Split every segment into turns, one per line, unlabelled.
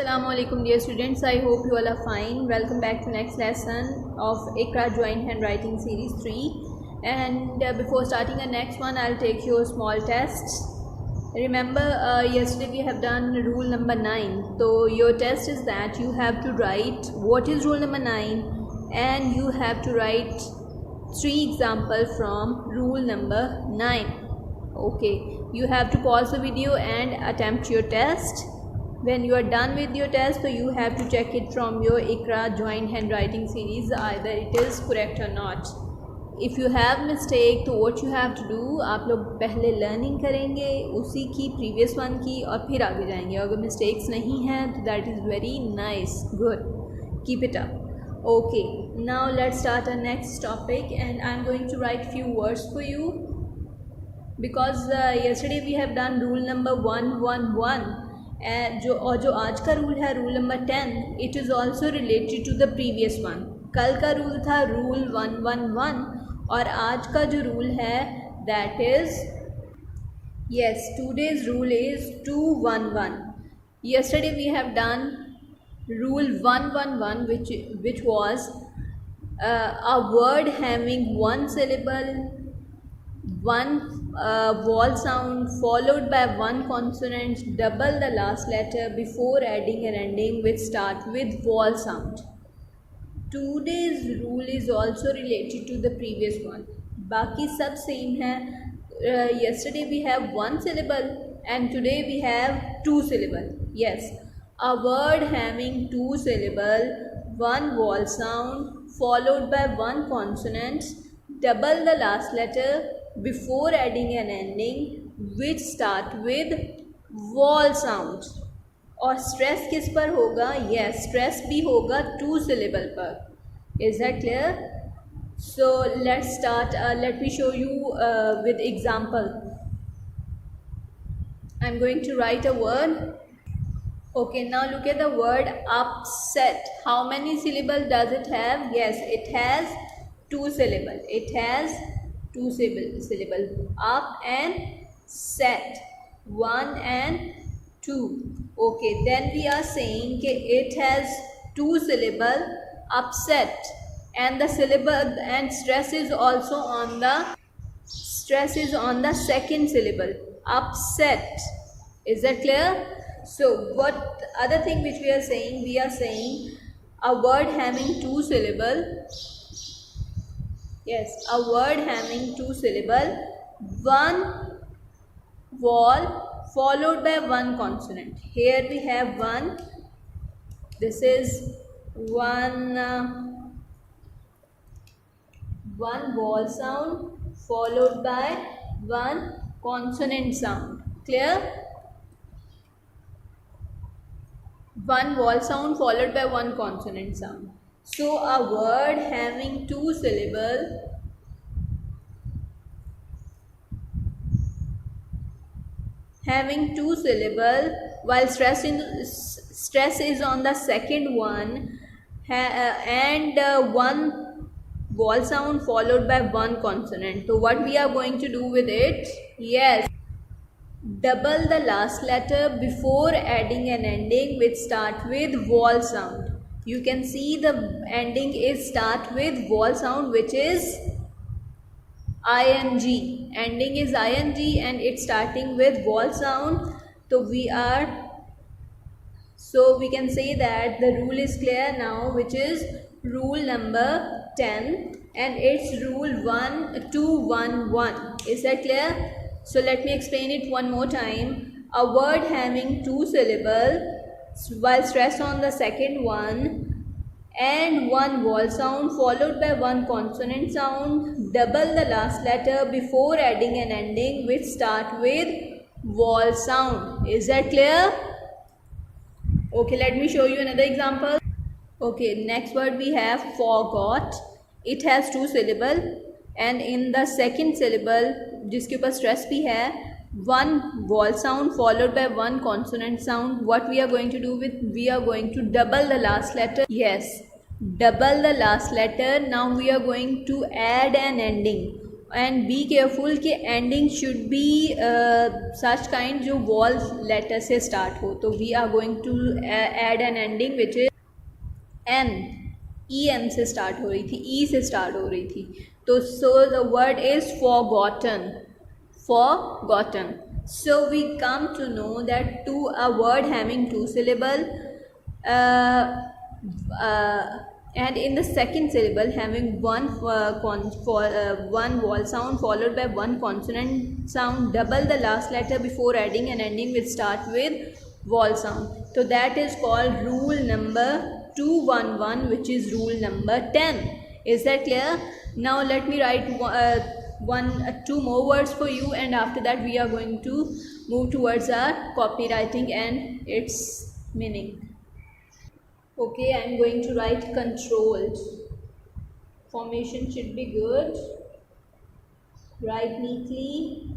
Assalamualaikum dear students, I hope you all are fine. Welcome back to next lesson of Iqra Joint Handwriting Series 3. And before starting the next one, I'll take your small tests. Remember yesterday we have done rule number 9. So your test is that you have to write what is rule number 9 and you have to write 3 examples from rule number 9. Okay, you have to pause the video and attempt your test. When you are done with your test, so you have to check it from your Iqra Joint Handwriting Series either it is correct or not. If you have mistake, तो what you have to do, आप लोग पहले learning करेंगे उसी की previous one की और फिर आगे जाएंगे. अगर mistakes नहीं हैं तो that is very nice, good, keep it up. Okay, now let's start our next topic and I'm going to write few words for you because yesterday we have done rule number 111. जो आज का rule है rule number 10, it is also related to the previous one. कल का rule था rule 111 और आज का जो रूल है that is yes, today's rule is 211. Yesterday we have done rule 111 which was a word having one syllable, one vowel sound followed by one consonant, double the last letter before adding an ending which start with vowel sound. Today's rule is also related to the previous one. बाकी सब same है. Yesterday we have one syllable and today we have two syllable. Yes, a word having two syllable, one vowel sound followed by one consonant, double the last letter before adding an ending which start with vowel sound. और stress किस पर होगा? yes, stress भी होगा two syllable पर. is that clear? So let's start. Let me show you with example. I'm going to write a word. Okay, now look at the word upset. How many syllable does it have? Yes, it has two syllable. It has two syllable. Up and set. 1 and 2. Okay, then we are saying that it has two syllable upset and the syllable and stress is also on the second syllable upset. Is that clear? So what other thing which we are saying? We are saying a word having two syllable. Yes, a word having two syllable, one vowel followed by one consonant. Here we have one. This is one vowel sound followed by one consonant sound. Clear? One vowel sound followed by one consonant sound. So a word having two syllable while stress is on the second one and one vowel sound followed by one consonant. So what we are going to do with it? Yes, double the last letter before adding an ending which start with vowel sound. You can see the ending is start with vowel sound which is ing. Ending is ing and it's starting with vowel sound. So we can say that the rule is clear now, which is rule number 10 and it's rule 1211. Is that clear? So let me explain it one more time. A word having two syllable while stress on the second one and one vowel sound followed by one consonant sound, double the last letter before adding an ending which start with vowel sound. Is that clear? Okay, let me show you another example. Okay, next word we have forgot. It has two syllable and in the second syllable जिसके ऊपर stress भी है, one vowel sound followed by one consonant sound. What we are going to do with? We are going to double the last letter. Yes, double the last letter. Now we are going to add an ending. And be careful कि ending should be such kind जो vowel letter से start हो. तो we are going to add an ending which is en. E N से start हो रही थी, ई से स्टार्ट हो रही थी. तो so the word is forgotten. Forgotten. So we come to know that to a word having two syllable uh, and in the second syllable having one vowel sound followed by one consonant sound, double the last letter before adding and ending with start with vowel sound. So that is called rule number 211, which is rule number 10. Is that clear? Now let me write two more words for you, and after that we are going to move towards our copywriting and its meaning. Okay, I am going to write controlled. Formation should be good. Write neatly.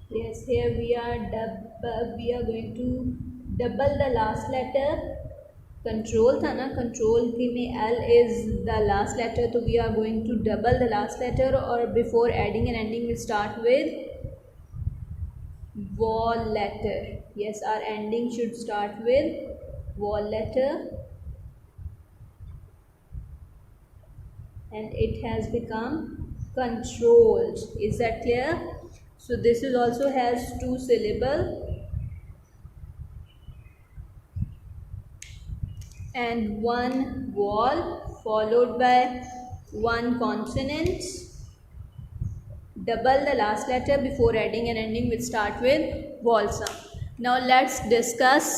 Yes, here we are going to double the last letter. Control था ना, control के में L is the last letter, तो we are going to double the last letter, or before adding and ending we start with vowel letter. Yes, our ending should start with vowel letter, and it has become controlled. Is that clear? So this is also has two syllable and one vowel followed by one consonant. Double the last letter before adding and ending with start with vowel sound. Now let's discuss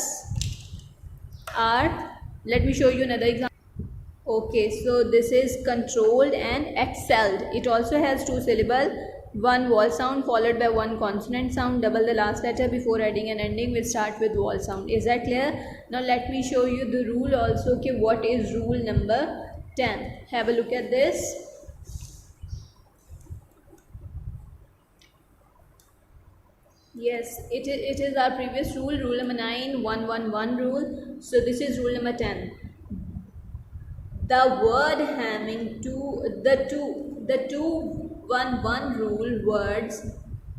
let me show you another example. Okay, so this is controlled and excelled. It also has two syllable, one vowel sound followed by one consonant sound. Double the last letter before adding and ending will start with vowel sound. Is that clear? Now let me show you the rule also. Okay, what is rule number 10? Have a look at this. Yes, it is our previous rule number 9, 111 rule. So this is rule number 10. The word having the two 1 rule words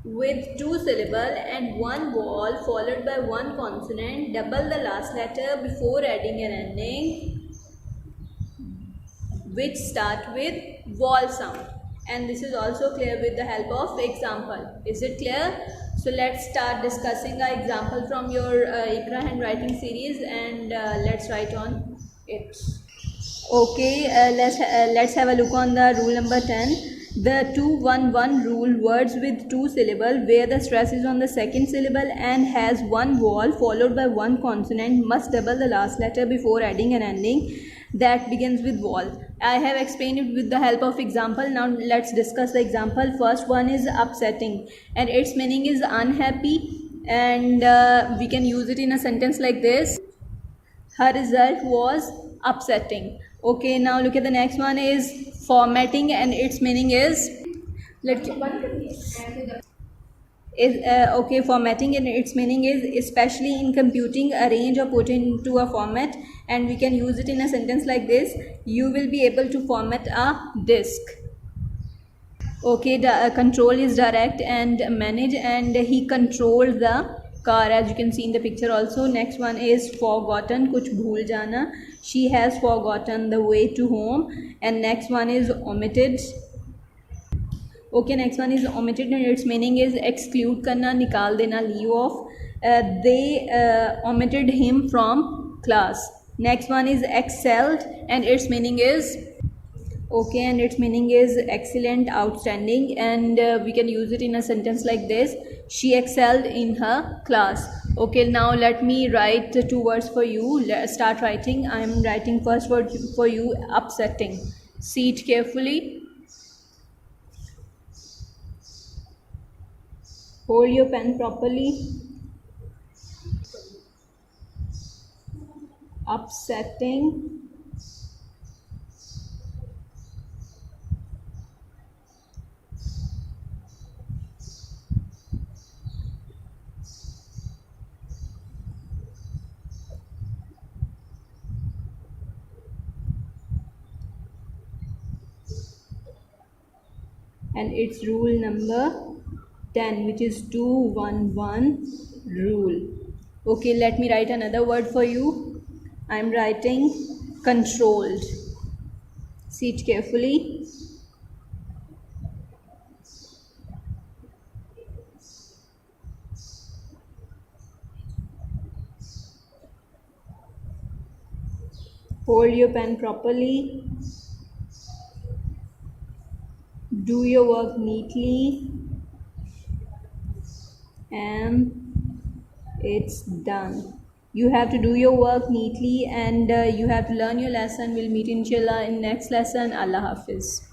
with two syllable and one vowel followed by one consonant, double the last letter before adding and ending, which start with vowel sound. And this is also clear with the help of example. Is it clear? So let's start discussing an example from your Iqra handwriting series, and let's write on it. Okay, let's have a look on the rule number 10. The 2-1-1 rule, words with two syllable where the stress is on the second syllable and has one vowel followed by one consonant must double the last letter before adding an ending that begins with vowel. I have explained it with the help of example. Now let's discuss the example. First one is upsetting, and its meaning is unhappy, and we can use it in a sentence like this: her result was upsetting. Okay, now look at the next one is formatting, and its meaning is okay, formatting and its meaning is especially in computing, arrange or put into a format, and we can use it in a sentence like this: you will be able to format a disk. Okay, the control is direct and manage, and he controlled the car, as you can see in the picture also. Next one is forgotten, kuch bhool jana. She has forgotten the way to home. And next one is omitted. Okay, next one is omitted, and its meaning is exclude karna, nikal dena, leave off. They omitted him from class. Next one is excelled, and its meaning is okay, and its meaning is excellent, outstanding, and we can use it in a sentence like this: she excelled in her class. Okay, now let me write two words for you. Let's start writing. I am writing first word for you: upsetting. See it carefully. Hold your pen properly. Upsetting. and it's rule number 10, which is 211 rule. Okay, let me write another word for you. I'm writing controlled. See it carefully. Hold your pen properly. Do your work neatly, and it's done. You have to do your work neatly, and you have to learn your lesson. We'll meet inshallah in next lesson. Allah Hafiz.